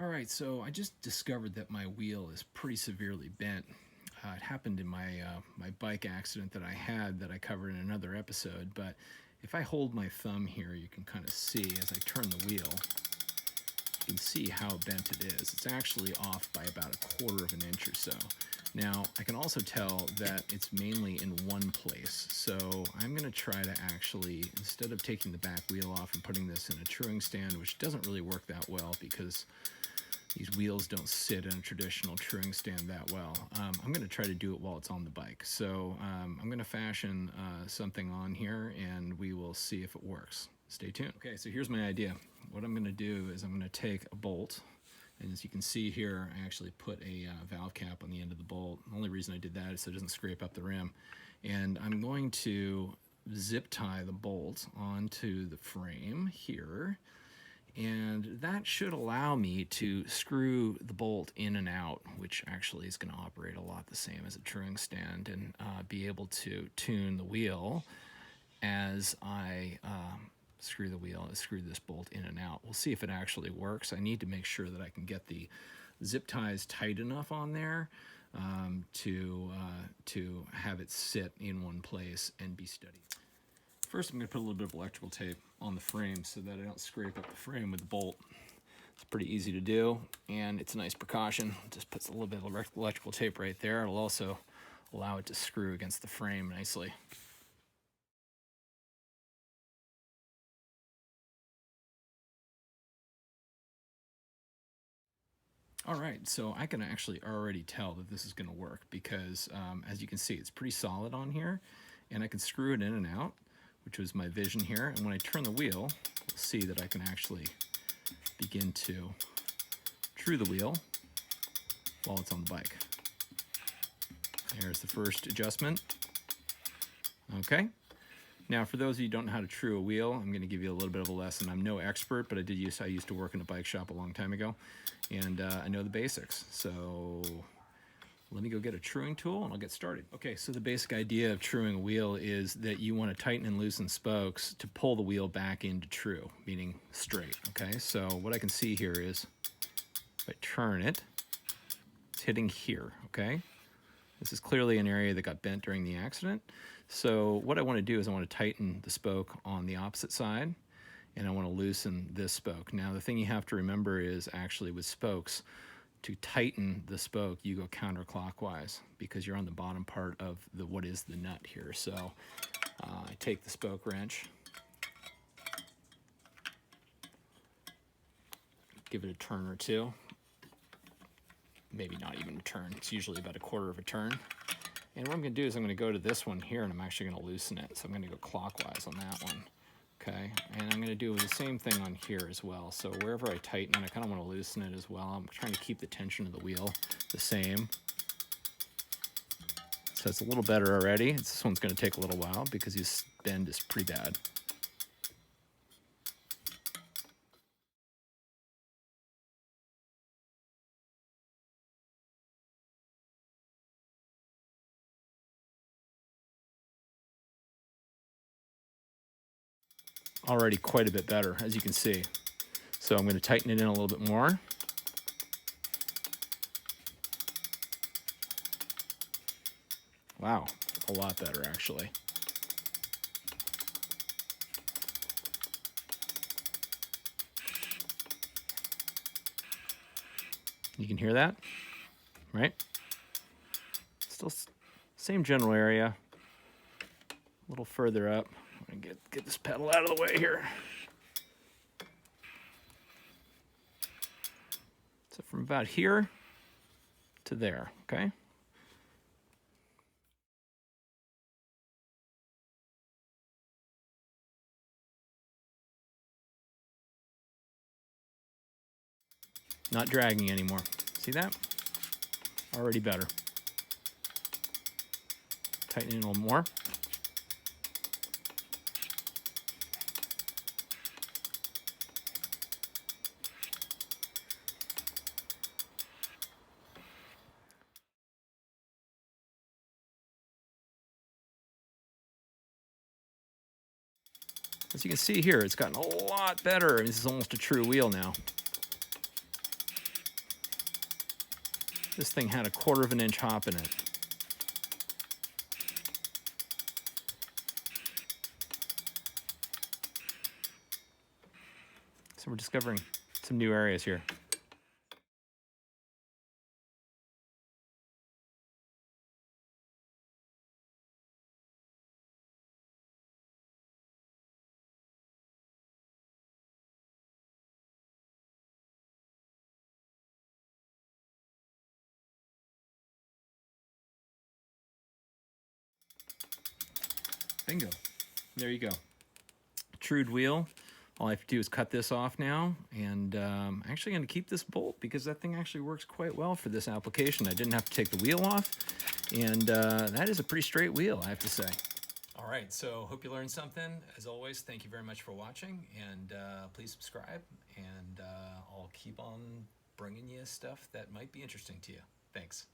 All right, so I just discovered that my wheel is pretty severely bent. It happened in my bike accident that I had that I covered in another episode. But if I hold my thumb here, you can kind of see as I turn the wheel, you can see how bent it is. It's actually off by about 1/4 of an inch or so. Now, I can also tell that it's mainly in one place. So I'm going to try to actually, instead of taking the back wheel off and putting this in a truing stand, which doesn't really work that well because these wheels don't sit in a traditional truing stand that well. I'm going to try to do it while it's on the bike. So I'm going to fashion something on here and we will see if it works. Stay tuned. Okay, so here's my idea. What I'm going to do is I'm going to take a bolt, and as you can see here, I actually put a valve cap on the end of the bolt. The only reason I did that is so it doesn't scrape up the rim. And I'm going to zip tie the bolt onto the frame here. And that should allow me to screw the bolt in and out, which actually is going to operate a lot the same as a truing stand, and be able to tune the wheel as I screw this bolt in and out. We'll see if it actually works. I need to make sure that I can get the zip ties tight enough on there to have it sit in one place and be steady. First, I'm going to put a little bit of electrical tape on the frame so that I don't scrape up the frame with the bolt. It's pretty easy to do, and it's a nice precaution. Just puts a little bit of electrical tape right there. It'll also allow it to screw against the frame nicely. All right, so I can actually already tell that this is going to work because, as you can see, it's pretty solid on here, and I can screw it in and out, which was my vision here. And when I turn the wheel, we'll see that I can actually begin to true the wheel while it's on the bike. There's the first adjustment. Okay. Now, for those of you who don't know how to true a wheel, I'm going to give you a little bit of a lesson. I'm no expert, but I used to work in a bike shop a long time ago, and I know the basics. So let me go get a truing tool and I'll get started. Okay, so the basic idea of truing a wheel is that you want to tighten and loosen spokes to pull the wheel back into true, meaning straight. Okay, so what I can see here is if I turn it, it's hitting here. Okay, this is clearly an area that got bent during the accident. So what I want to do is I want to tighten the spoke on the opposite side, and I want to loosen this spoke. Now, the thing you have to remember is actually with spokes, to tighten the spoke, you go counterclockwise because you're on the bottom part of what is the nut here. So I take the spoke wrench, give it a turn or two, maybe not even a turn. It's usually about 1/4 of a turn. And what I'm going to do is I'm going to go to this one here, and I'm actually going to loosen it. So I'm going to go clockwise on that one. Okay, and I'm going to do the same thing on here as well. So wherever I tighten it, I kind of want to loosen it as well. I'm trying to keep the tension of the wheel the same. So it's a little better already. This one's going to take a little while because this bend is pretty bad. Already quite a bit better, as you can see. So I'm going to tighten it in a little bit more. Wow, a lot better actually. You can hear that, right? Still same general area. A little further up. I'm gonna get this pedal out of the way here. So from about here to there, okay? Not dragging anymore. See that? Already better. Tighten it a little more. As you can see here, it's gotten a lot better. This is almost a true wheel now. This thing had a 1/4 of an inch hop in it. So we're discovering some new areas here. Bingo. There you go. Trued wheel. All I have to do is cut this off now, and I'm actually going to keep this bolt because that thing actually works quite well for this application. I didn't have to take the wheel off, and that is a pretty straight wheel, I have to say. All right, so hope you learned something. As always, thank you very much for watching, and please subscribe, and I'll keep on bringing you stuff that might be interesting to you. Thanks.